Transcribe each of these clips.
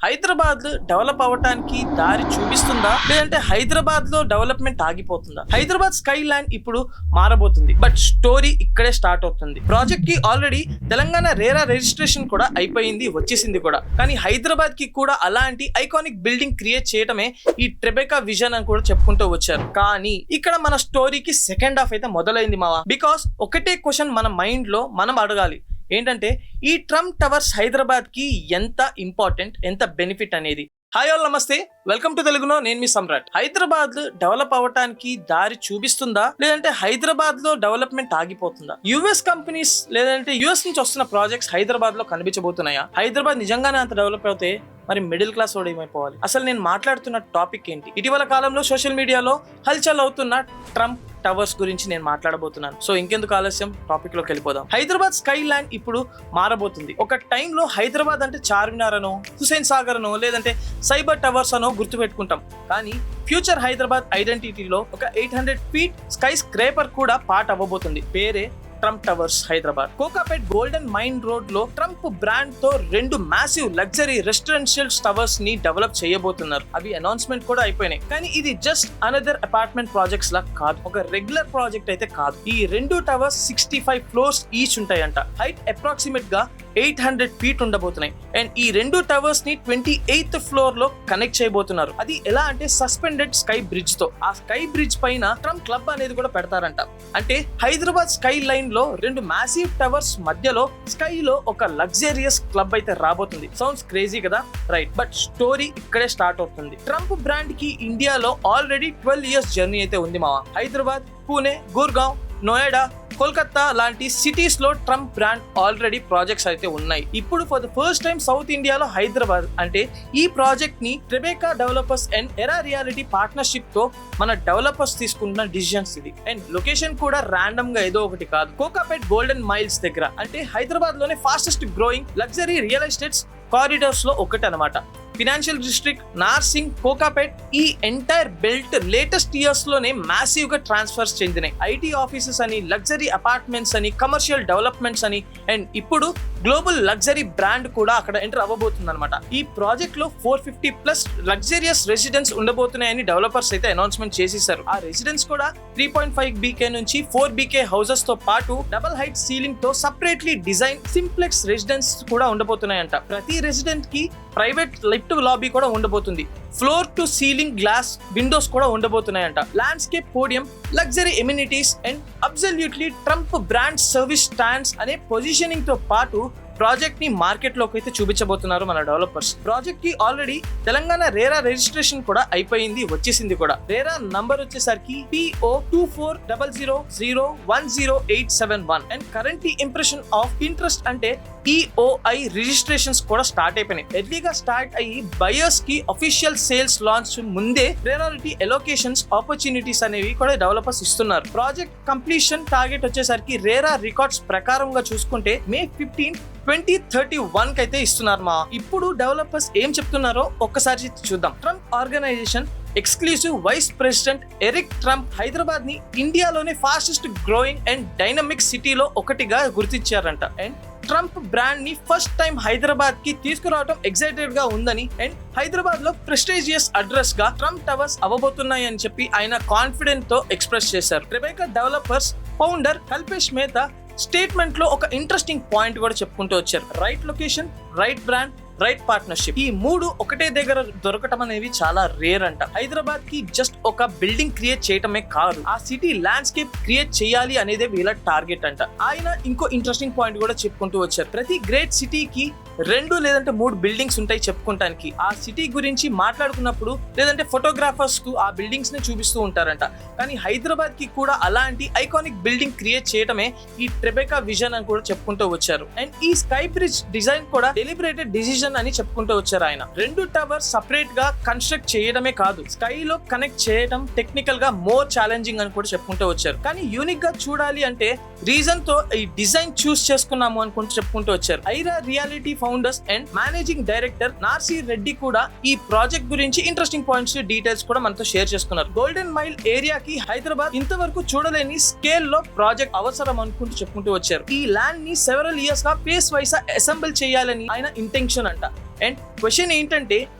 Hyderabad develop అవటానికి దారి చూపిస్తుందా లేదంటే హైదరాబాద్ లో డెవలప్మెంట్ ఆగిపోతుందా? హైదరాబాద్ స్కై ల్యాండ్ ఇప్పుడు మారబోతుంది, బట్ స్టోరీ ఇక్కడే స్టార్ట్ అవుతుంది. ప్రాజెక్ట్ కి ఆల్రెడీ తెలంగాణ రేరా రిజిస్ట్రేషన్ కూడా అయిపోయింది, వచ్చేసింది కూడా. కానీ హైదరాబాద్ కి కూడా అలాంటి ఐకానిక్ బిల్డింగ్ క్రియేట్ చేయడమే ఈ ట్రెబెకా విజన్ అని కూడా చెప్పుకుంటూ వచ్చారు. కానీ ఇక్కడ మన స్టోరీకి సెకండ్ హాఫ్ అయితే మొదలైంది మావా. బికాస్ ఒకటే క్వశ్చన్ మన మైండ్ లో మనం అడగాలి, ఏంటంటే ఈ ట్రంప్ టవర్స్ హైదరాబాద్ కి ఎంత ఇంపార్టెంట్, ఎంత బెనిఫిట్ అనేది. హాయ్ ఆల్, నమస్తే, వెల్కమ్ టు తెలుగులో, నేను మీ సమ్రాట్. హైదరాబాద్ డెవలప్ అవటానికి దారి చూపిస్తుందా లేదంటే హైదరాబాద్ లో డెవలప్మెంట్ ఆగిపోతుందా? యుఎస్ కంపెనీస్ లేదంటే యుఎస్ నుంచి వస్తున్న ప్రాజెక్ట్స్ హైదరాబాద్ లో కనిపించబోతున్నాయా? హైదరాబాద్ నిజంగానే అంత డెవలప్ అవుతే మరి మిడిల్ క్లాస్ వాడు ఏమైపోవాలి? అసలు నేను మాట్లాడుతున్న టాపిక్ ఏంటి? ఇటీవల కాలంలో సోషల్ మీడియాలో హల్చల్ అవుతున్న ట్రంప్ టవర్స్ గురించి నేను మాట్లాడబోతున్నాను. సో ఇంకెందుకు ఆలస్యం, టాపిక్ లోకి వెళ్ళిపోదాం. హైదరాబాద్ స్కై ల్యాండ్ ఇప్పుడు మారబోతుంది. ఒక టైంలో హైదరాబాద్ అంటే చార్మినార్ అనో, హుసేన్ సాగర్ అనో, లేదంటే సైబర్ టవర్స్ అనో గుర్తుపెట్టుకుంటాం. కానీ ఫ్యూచర్ హైదరాబాద్ ఐడెంటిటీలో ఒక 800 ఫీట్ స్కై స్క్రేపర్ కూడా పార్ట్ అవ్వబోతుంది. పేరే Trump towers Hyderabad. Kokapet golden mine road లో ట్రంప్ బ్రాండ్ తో 2 మ్యాసివ్ లగ్జరీ రెసిడెన్షియల్ టవర్స్ ని డెవలప్ చేయబోతున్నారు. అవి అనౌన్స్మెంట్ కూడా అయిపోయినాయి. కానీ ఇది జస్ట్ అనదర్ అపార్ట్మెంట్ ప్రాజెక్ట్స్ లా కాదు, ఒక రెగ్యులర్ ప్రాజెక్ట్ అయితే కాదు. ఈ 2 టవర్స్ 65 ఫ్లోర్స్ ఈచ్ ఉంటాయంట. హైట్ అప్రాక్సిమేట్ గా 800 ఫీట్ ఉండబోతున్నాయి. అండ్ ఈ 2 టవర్స్ ని 28th ఫ్లోర్ లో కనెక్ట్ చేయబోతున్నారు. అది ఎలా అంటే సస్పెండెడ్ స్కై బ్రిడ్జ్ తో. ఆ స్కై బ్రిడ్జ్ పైన ట్రంప్ క్లబ్ అనేది కూడా పెడతారంట. అంటే హైదరాబాద్ స్కై లైన్ లో 2 మ్యాసివ్ టవర్స్ మధ్యలో స్కై లో ఒక లగ్జరియస్ క్లబ్ అయితే రాబోతుంది. సౌండ్స్ క్రేజీ కదా, రైట్? బట్ స్టోరీ ఇక్కడే స్టార్ట్ అవుతుంది. ట్రంప్ బ్రాండ్ కి ఇండియాలో ఆల్రెడీ 12 ఇయర్స్ జర్నీ అయితే ఉంది మావా. హైదరాబాద్, పూణే, గుర్గావ్, నోయిడా, కోల్కతా లాంటి సిటీస్ లో ట్రంప్ బ్రాండ్ ఆల్రెడీ ప్రాజెక్ట్స్ అయితే ఉన్నాయి. ఇప్పుడు for the first time south ఇండియాలో హైదరాబాద్ అంటే ఈ ప్రాజెక్ట్ ని ట్రెబెకా డెవలపర్స్ అండ్ ఎరా రియాలిటీ పార్ట్నర్షిప్ తో మన డెవలపర్స్ తీసుకుంటున్న డిసిజన్స్ ఇది. అండ్ లొకేషన్ కూడా ర్యాండమ్ గా ఏదో ఒకటి కాదు. కోకాపేట్ గోల్డెన్ మైల్స్ దగ్గర, అంటే హైదరాబాద్ లోనే fastest growing luxury real estates corridors లో ఒకటి అనమాట. ఫినాన్షియల్ డిస్ట్రిక్ట్, నార్సింగ్, కోకాపేట్, ఈ ఎంటైర్ బెల్ట్ లేటెస్ట్ ఇయర్స్ లోనే మ్యాసివ్ గా ట్రాన్స్ఫర్స్ చెందినాయి. ఐటీ ఆఫీసెస్ అని, లగ్జరీ అపార్ట్మెంట్స్ అని, కమర్షియల్ డెవలప్మెంట్స్ అని, అండ్ ఇప్పుడు గ్లోబల్ లగ్జరీ బ్రాండ్ కూడా అక్కడ ఎంటర్ అవ్వబోతుంది అనమాట. ఈ ప్రాజెక్ట్ లో 450+ లగ్జరియస్ రెసిడెన్స్ ఉండబోతున్నాయని డెవలపర్స్ అయితే అనౌన్స్మెంట్ చేసేసారు. ఆ రెసిడెన్స్ కూడా 3.5 BK నుంచి 4 BK హౌసెస్ తో పాటు డబుల్ హైట్ సీలింగ్ తో సపరేట్లీ డిజైన్ సింప్లెక్స్ రెసిడెన్స్ కూడా ఉండబోతున్నాయంట. ప్రతి రెసిడెంట్ కి ప్రైవేట్ లిఫ్ట్ లాబీ కూడా ఉండబోతుంది. Floor to ceiling glass windows కూడా ఉండబోతున్నాయంట. Landscape podium, luxury amenities and absolutely Trump brand service stands అనే పొజిషనింగ్ తో పాటు ప్రాజెక్ట్ ని మార్కెట్ లోకి అయితే చూపించబోతున్నారు మన డెవలపర్స్. ప్రాజెక్ట్ కి ఆల్రెడీ తెలంగాణ రేరా రిజిస్ట్రేషన్ కూడా అయిపోయింది, వచ్చేసింది కూడా. రేరా నంబర్ వచ్చేసరికి PO2400010871 and currently impression of interest అంటే EOI రిజిస్ట్రేషన్స్ కూడా స్టార్ట్ అయిపోయినాయి. ఎర్లీగా స్టార్ట్ అయ్యి బయర్స్ కి అఫీషియల్ సేల్స్ లాంచ్ ముందే రేరాలిటీ ఎలోకేషన్స్ ఆపర్చునిటీస్ అనేవి కూడా డెవలపర్స్ ఇస్తున్నారు. ప్రాజెక్ట్ కంప్లీషన్ టార్గెట్ వచ్చేసరికి రేరా రికార్డ్స్ ప్రకారంగా చూసుకుంటే May 15, 2031 కి అయితే ఇస్తున్నారు మా. ఇప్పుడు డెవలపర్స్ ఏం చెప్తున్నారో ఒక్కసారి చూద్దాం. Trump organization exclusive vice president Eric Trump Hyderabad ని ఇండియాలోనే ఫాస్టెస్ట్ గ్రోయింగ్ అండ్ డైనమిక్ సిటీలో ఒకటిగా గుర్తించారంట. అండ్ ట్రంప్ బ్రాండ్ ని ఫస్ట్ టైం హైదరాబాద్ కి తీసుకురావడం ఎక్సైటెడ్ గా ఉందని, అండ్ హైదరాబాద్ లో ప్రెస్టీజియస్ అడ్రస్ గా ట్రంప్ టవర్స్ అవ్వబోతున్నాయి అని చెప్పి ఆయన కాన్ఫిడెంట్ తో ఎక్స్ప్రెస్ చేశారు. Tribeca developers founder Kalpesh Mehta statement లో ఒక ఇంట్రెస్టింగ్ పాయింట్ కూడా చెప్పుకుంటూ వచ్చారు. Right location, right brand, right partnership, ఈ 3 ఒకటే దగ్గర దొరకటం అనేవి చాలా రేర్ అంట. హైదరాబాద్ కి జస్ట్ ఒక బిల్డింగ్ క్రియేట్ చేయటమే కాదు, ఆ సిటీ ల్యాండ్స్కేప్ క్రియేట్ చేయాలి అనేదే వీళ్ళ టార్గెట్ అంట. ఆయన ఇంకో ఇంట్రెస్టింగ్ పాయింట్ కూడా చెప్పుకుంటూ వచ్చారు. ప్రతి గ్రేట్ సిటీకి 2 లేదంటే 3 బిల్డింగ్స్ ఉంటాయి చెప్పుకుంటానికి. ఆ సిటీ గురించి మాట్లాడుకున్నప్పుడు లేదంటే ఫోటోగ్రాఫర్స్ కు ఆ బిల్డింగ్స్ ని చూపిస్తూ ఉంటారంట. కానీ హైదరాబాద్ కి కూడా అలాంటి ఐకానిక్ బిల్డింగ్ క్రియేట్ చేయటమే ఈ ట్రెబెకా విజన్ అని కూడా చెప్పుకుంటూ వచ్చారు. అండ్ ఈ స్కై బ్రిడ్జ్ డిజైన్ కూడా డెలిబరేటెడ్ డిసిజన్ అని చెప్పుకుంటూ వచ్చారు ఆయన. 2 టవర్స్ సపరేట్ గా కన్స్ట్రక్ట్ చేయడమే కాదు, స్కై లో కనెక్ట్ చేయడం టెక్నికల్ గా మోర్ ఛాలెంజింగ్ అని కూడా చెప్పుకుంటూ వచ్చారు. కానీ యూనిక్ గా చూడాలి అంటే రీజన్ తో ఈ డిజైన్ చూస్ చేసుకున్నాము అనుకుంటూ చెప్పుకుంటూ వచ్చారు. Aira reality founders and managing director Narsi Reddy కూడా ఈ ప్రాజెక్ట్ గురించి ఇంట్రెస్టింగ్ పాయింట్స్, డీటెయిల్స్ కూడా మనతో షేర్ చేసుకున్నారు. గోల్డెన్ మైల్ ఏరియాకి హైదరాబాద్ ఇంతవరకు చూడలేని స్కేల్ లో ప్రాజెక్ట్ అవసరం అనుకుంటూ చెప్పుకుంటూ వచ్చారు. ఈ ల్యాండ్ ని సెవెరల్ ఇయర్స్ గా ఫేస్ వైస్ అసెంబుల్ చేయాలని ఆయన ఇంటెన్షన్ అంట. అండ్ క్వశ్చన్ ఏంటంటే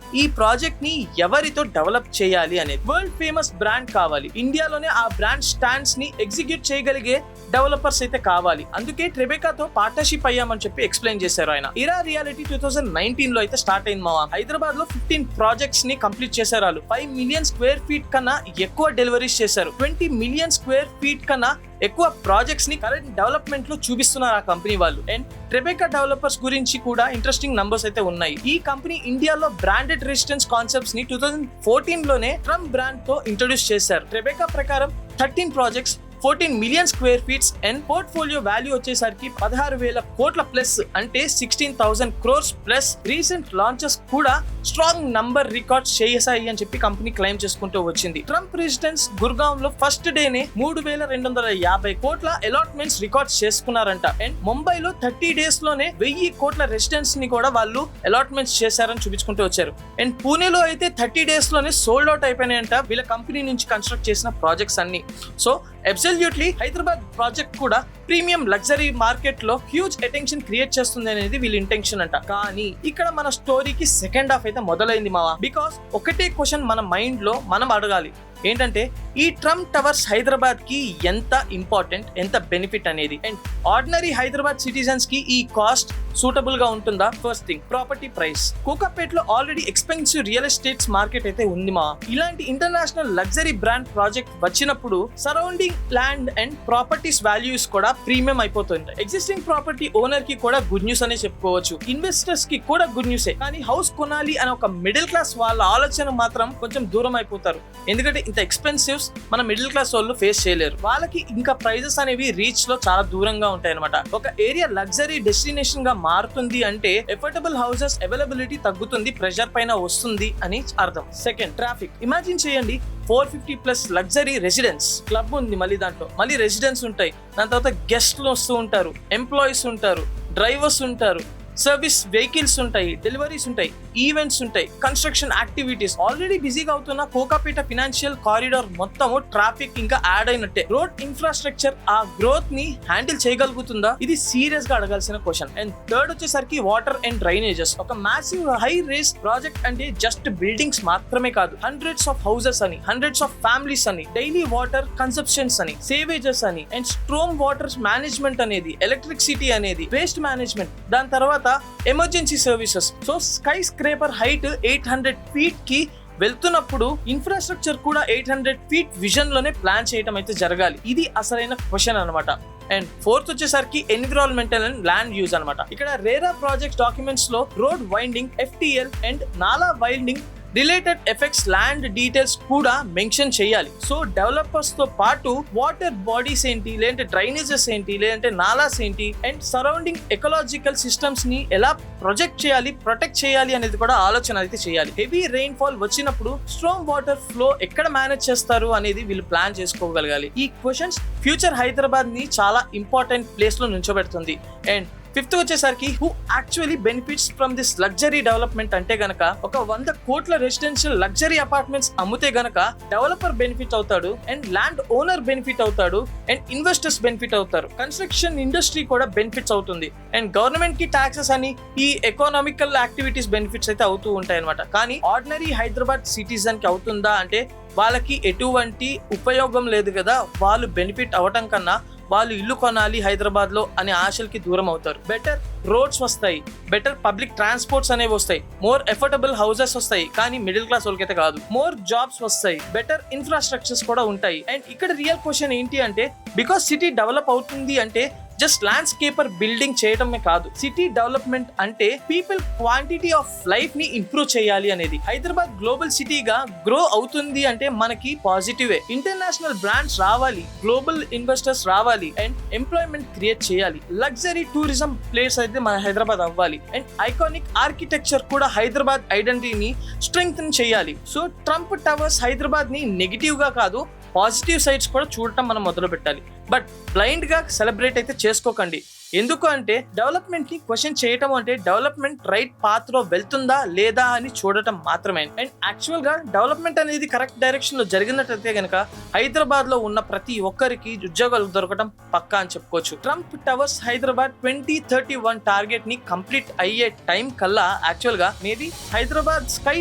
ఈ ప్రాజెక్ట్ ని ఎవరితో డెవలప్ చేయాలి అనేది. వరల్డ్ ఫేమస్ బ్రాండ్ కావాలి, ఇండియాలోనే ఆ బ్రాండ్ స్టాండ్స్ ని ఎగ్జిక్యూట్ చేయగలిగే డెవలపర్స్ అయితే కావాలి. అందుకే ట్రెబెకాతో పార్ట్నర్షిప్ అయ్యామని చెప్పి ఎక్స్ప్లెయిన్ చేశారు ఆయన. ఇరా రియాలిటీ 2019 లో అయితే స్టార్ట్ అయింది మావా. హైదరాబాద్ లో 15 ప్రాజెక్ట్స్ ని కంప్లీట్ చేశారు. 5 మిలియన్ స్క్వేర్ ఫీట్ కన్నా ఎక్కువ డెలివరీస్ చేశారు. 20 మిలియన్ స్క్వేర్ ఫీట్ కన్నా ఎక్కువ ప్రాజెక్ట్స్ ని కరెంట్ డెవలప్మెంట్ లో చూపిస్తున్నారు ఆ కంపెనీ వాళ్ళు. అండ్ ట్రెబెకా డెవలపర్స్ గురించి కూడా ఇంట్రెస్టింగ్ నంబర్స్ అయితే ఉన్నాయి. ఈ కంపెనీ ఇండియాలో బ్రాండెడ్ రెసిడెన్స్ కాన్సెప్ట్స్ ని 2014 లోనే ట్రంప్ బ్రాండ్ తో ఇంట్రొడ్యూస్ చేశారు. ట్రెబెకా ప్రకారం 13 projects, 14 million square feets and portfolio value వచ్చేసరికి 16,000 కోట్ల ప్లస్, అంటే 16,000 crores ప్లస్. రీసెంట్ లాంచెస్ కూడా స్ట్రాంగ్ నంబర్ రికార్డ్ చేసాయి అని చెప్పి కంపెనీ క్లెయిమ్ చేసుకుంటూ వచ్చింది. ట్రంప్ రెసిడెన్స్ గుర్గావ్ లో ఫస్ట్ డేనే 3,250 కోట్ల అలాట్మెంట్స్ రికార్డ్ చేసుకున్నారంట. అండ్ ముంబైలో 30 days లోనే 1000 కోట్ల రెసిడెన్స్ ని కూడా వాళ్ళు అలాట్మెంట్స్ చేశారని చూపించుకుంటూ వచ్చారు. అండ్ పూణేలో అయితే 30 days లోనే సోల్డ్ అవుట్ అయిపోయినాయంట వీళ్ళ కంపెనీ నుంచి కన్స్ట్రక్ట్ చేసిన ప్రాజెక్ట్స్ అన్ని. సో అబ్సల్యూట్లీ హైదరాబాద్ ప్రాజెక్ట్ కూడా ప్రీమియం లగ్జరీ మార్కెట్ లో హ్యూజ్ అటెన్షన్ క్రియేట్ చేస్తుంది అనేది వీళ్ళ ఇంటెన్షన్ అంట. కానీ ఇక్కడ మన స్టోరీకి సెకండ్ హాఫ్ అయితే మొదలైంది మావా. బికాస్ ఒకటే క్వశ్చన్ మన మైండ్ లో మనం అడగాలి, ఏంటంటే ఈ ట్రంప్ టవర్స్ హైదరాబాద్ కి ఎంత ఇంపార్టెంట్, ఎంత బెనిఫిట్ అనేది. అండ్ ఆర్డినరీ హైదరాబాద్ సిటిజన్స్ కి ఈ కాస్ట్ సూటబుల్ గా ఉంటుందా? First thing, property price. Kokapet లో already expensive real estates market అయితే ఉంది మా. ఇలాంటి ఇంటర్నేషనల్ లగ్జరీ బ్రాండ్ ప్రాజెక్ట్ వచ్చినప్పుడు surrounding land and properties values కూడా ప్రీమియం అయిపోతుంటాయి. ఎగ్జిస్టింగ్ ప్రాపర్టీ ఓనర్ కి కూడా గుడ్ న్యూస్ అనే చెప్పుకోవచ్చు, ఇన్వెస్టర్స్ కి కూడా గుడ్ న్యూసే. కానీ హౌస్ కొనాలి అనే ఒక మిడిల్ క్లాస్ వాళ్ళ ఆలోచన మాత్రం కొంచెం దూరం అయిపోతారు. ఎందుకంటే ఇంత ఎక్స్పెన్సివ్స్ మన మిడిల్ క్లాస్ వాళ్ళు ఫేస్ చేయలేరు. వాళ్ళకి ఇంకా ప్రైజెస్ అనేవి రీచ్ లో చాలా దూరంగా ఉంటాయి అనమాట. ఒక ఏరియా లగ్జరీ డెస్టినేషన్ గా మారుతుంది అంటే ఎఫోర్డబుల్ హౌసెస్ అవైలబిలిటీ తగ్గుతుంది, ప్రెషర్ పైన వస్తుంది అని అర్థం. Second, traffic. ఇమాజిన్ చేయండి, 450+ లగ్జరీ రెసిడెన్స్, క్లబ్ ఉంది, మళ్ళీ దాంట్లో మళ్ళీ రెసిడెన్స్ ఉంటాయి, దాని తర్వాత గెస్ట్లు వస్తూ ఉంటారు, ఎంప్లాయీస్ ఉంటారు, డ్రైవర్స్ ఉంటారు, సర్వీస్ వెహికల్స్ ఉంటాయి, డెలివరీస్ ఉంటాయి, ఈవెంట్స్ ఉంటాయి, కన్స్ట్రక్షన్ యాక్టివిటీస్. ఆల్రెడీ బిజీగా అవుతున్న కోకాపేట ఫినాన్షియల్ కారిడార్ మొత్తం ట్రాఫిక్ ఇంకా యాడ్ అయినట్టే. రోడ్ ఇన్ఫ్రాస్ట్రక్చర్ ఆ గ్రోత్ ని హ్యాండిల్ చేయగలుగుతుందా? ఇది సీరియస్ గా అడగాల్సిన క్వశ్చన్. అండ్ థర్డ్ వచ్చేసరికి వాటర్ అండ్ డ్రైనేజెస్. ఒక మ్యాసివ్ హై రేస్ ప్రాజెక్ట్ అంటే జస్ట్ బిల్డింగ్స్ మాత్రమే కాదు, హండ్రెడ్స్ ఆఫ్ హౌసెస్ అని, హండ్రెడ్స్ ఆఫ్ ఫ్యామిలీస్ అని, డైలీ వాటర్ కన్సంప్షన్స్ అని, సేవేజెస్ అని, అండ్ స్ట్రోమ్ వాటర్ మేనేజ్మెంట్ అనేది, ఎలక్ట్రిసిటీ అనేది, వేస్ట్ మేనేజ్మెంట్, దాని తర్వాత emergency services. So sky scraper height 800 feet కి వెళ్తున్నప్పుడు ఇన్ఫ్రాస్ట్రక్చర్ కూడా 800 feet విజన్ లోనే ప్లాన్ చేయడం అయితే జరగాలి. ఇది అసలైన క్వశ్చన్ అనమాట. అండ్ ఫోర్త్ వచ్చేసరికి ఎన్విరాన్మెంటల్ అండ్ ల్యాండ్ యూజ్ అనమాట. ఇక్కడ రేరా ప్రాజెక్ట్ డాక్యుమెంట్స్ లో రోడ్ వైండింగ్, FTL అండ్ నాలా winding related effects, land details కూడా మెన్షన్ చేయాలి. సో డెవలపర్స్ తో పాటు వాటర్ బాడీస్ ఏంటి, లేదంటే డ్రైనేజెస్ ఏంటి, లేదంటే నాలాస్ ఏంటి, అండ్ సరౌండింగ్ ఎకలాజికల్ సిస్టమ్స్ ని ఎలా ప్రొజెక్ట్ చేయాలి, ప్రొటెక్ట్ చేయాలి అనేది కూడా ఆలోచన అయితే చేయాలి. హెవీ రెయిన్ ఫాల్ వచ్చినప్పుడు స్ట్రాంగ్ వాటర్ ఫ్లో ఎక్కడ మేనేజ్ చేస్తారు అనేది వీళ్ళు ప్లాన్ చేసుకోగలగాలి. ఈ క్వశ్చన్స్ ఫ్యూచర్ హైదరాబాద్ ని చాలా ఇంపార్టెంట్ ప్లేస్ లో నుంచోబెడుతుంది. అండ్ ఫిఫ్త్ వచ్చేసరికి who actually benefits from this luxury development అంటే గనక, ఒక 100 కోట్ల రెసిడెన్షియల్ లగ్జరీ అపార్ట్మెంట్స్ అమ్మితే గనక డెవలపర్ బెనిఫిట్ అవుతాడు, అండ్ ల్యాండ్ ఓనర్ బెనిఫిట్ అవుతాడు, అండ్ ఇన్వెస్టర్స్ బెనిఫిట్ అవుతారు, కన్స్ట్రక్షన్ ఇండస్ట్రీ కూడా బెనిఫిట్స్ అవుతుంది, అండ్ గవర్నమెంట్ కి టాక్సెస్ అని ఈ ఎకనామికల్ యాక్టివిటీస్ బెనిఫిట్స్ అయితే అవుతూ ఉంటాయి అనమాట. కానీ ఆర్డినరీ హైదరాబాద్ సిటిజన్ కి అవుతుందా అంటే వాళ్ళకి ఎటువంటి ఉపయోగం లేదు కదా. వాళ్ళు బెనిఫిట్ అవటం కన్నా వాళ్ళు ఇల్లు కొనాలి హైదరాబాద్ లో అనే ఆశలకి దూరం అవుతారు. బెటర్ రోడ్స్ వస్తాయి, బెటర్ పబ్లిక్ ట్రాన్స్పోర్ట్స్ అనేవి వస్తాయి, మోర్ ఎఫోర్డబుల్ హౌసెస్ వస్తాయి, కానీ మిడిల్ క్లాస్ వాళ్ళకైతే కాదు. మోర్ జాబ్స్ వస్తాయి, బెటర్ ఇన్ఫ్రాస్ట్రక్చర్స్ కూడా ఉంటాయి. అండ్ ఇక్కడ రియల్ క్వశ్చన్ ఏంటి అంటే, బికాస్ సిటీ డెవలప్ అవుతుంది అంటే జస్ట్ ల్యాండ్స్కేపర్ బిల్డింగ్ చేయడమే కాదు, సిటీ డెవలప్మెంట్ అంటే పీపుల్ క్వాంటిటీ ఆఫ్ లైఫ్ ని ఇంప్రూవ్ చేయాలి అనేది. హైదరాబాద్ గ్లోబల్ సిటీగా గ్రో అవుతుంది అంటే మనకి పాజిటివే. ఇంటర్నేషనల్ బ్రాండ్స్ రావాలి, గ్లోబల్ ఇన్వెస్టర్స్ రావాలి, అండ్ ఎంప్లాయ్మెంట్ క్రియేట్ చేయాలి. లగ్జరీ టూరిజం ప్లేస్ అయితే మన హైదరాబాద్ అవ్వాలి, అండ్ ఐకానిక్ ఆర్కిటెక్చర్ కూడా హైదరాబాద్ ఐడెంటిటీని స్ట్రెంగ్తన్ చేయాలి. సో ట్రంప్ టవర్స్ హైదరాబాద్ ని నెగిటివ్ గా కాదు, పాజిటివ్ సైడ్స్ కూడా చూడటం మనం మొదలు పెట్టాలి. బట్ బ్లైండ్ గా సెలబ్రేట్ అయితే చేసుకోకండి. ఎందుకు అంటే డెవలప్మెంట్ ని క్వశ్చన్ చేయటం అంటే డెవలప్మెంట్ రైట్ పాత్ లో వెళ్తుందా లేదా అని చూడటం మాత్రమే. అండ్ యాక్చువల్ గా డెవలప్మెంట్ అనేది కరెక్ట్ డైరెక్షన్ లో జరిగినట్లయితే గనక హైదరాబాద్ లో ఉన్న ప్రతి ఒక్కరికి ఉద్యోగాలు దొరకడం పక్కా అని చెప్పుకోవచ్చు. ట్రంప్ టవర్స్ హైదరాబాద్ 2031 టార్గెట్ ని కంప్లీట్ అయ్యే టైం కల్లా యాక్చువల్ గా maybe Hyderabad sky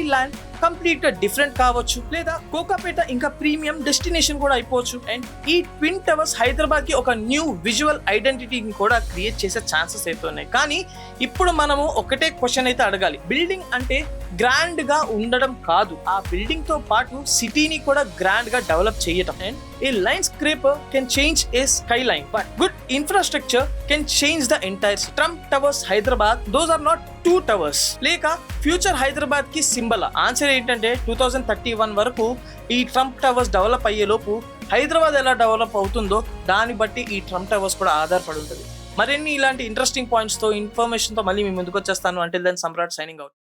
land complete గా డిఫరెంట్ కావచ్చు, లేదా కోకాపేట ఇంకా ప్రీమియం డెస్టినేషన్ కూడా అయిపోవచ్చు. అండ్ ఈ ట్విన్ టవర్స్ హైదరాబాద్ కి ఒక న్యూ విజువల్ ఐడెంటిటీని కూడా క్రియేట్ చేసే ఛాన్సెస్ అయితే ఉన్నాయి. కానీ ఇప్పుడు మనము ఒకటే క్వశ్చన్ అయితే అడగాలి, బిల్డింగ్ అంటే గ్రాండ్ గా ఉండడం కాదు, ఆ బిల్డింగ్ తో పాటు సిటీని కూడా గ్రాండ్ గా డెవలప్ చేయటం. And a line scraper can change a skyline, but good infrastructure can change the entire city. Trump Towers Hyderabad, those are not two towers. లేక ఫ్యూచర్ హైదరాబాద్ కి సింబల్. ఆన్సర్ ఏంటంటే 2031 వరకు ఈ ట్రంప్ టవర్స్ డెవలప్ అయ్యే లోపు హైదరాబాద్ ఎలా develop అవుతుందో దాన్ని బట్టి ఈ ట్రంప్ టవర్స్ కూడా ఆధారపడి ఉంటుంది. మరిన్ని ఇలాంటి ఇంట్రెస్టింగ్ పాయింట్స్ తో ఇన్ఫర్మేషన్ తో మళ్ళీ మీ ముందుకు వచ్చేస్తాను. Until then Samrat signing out.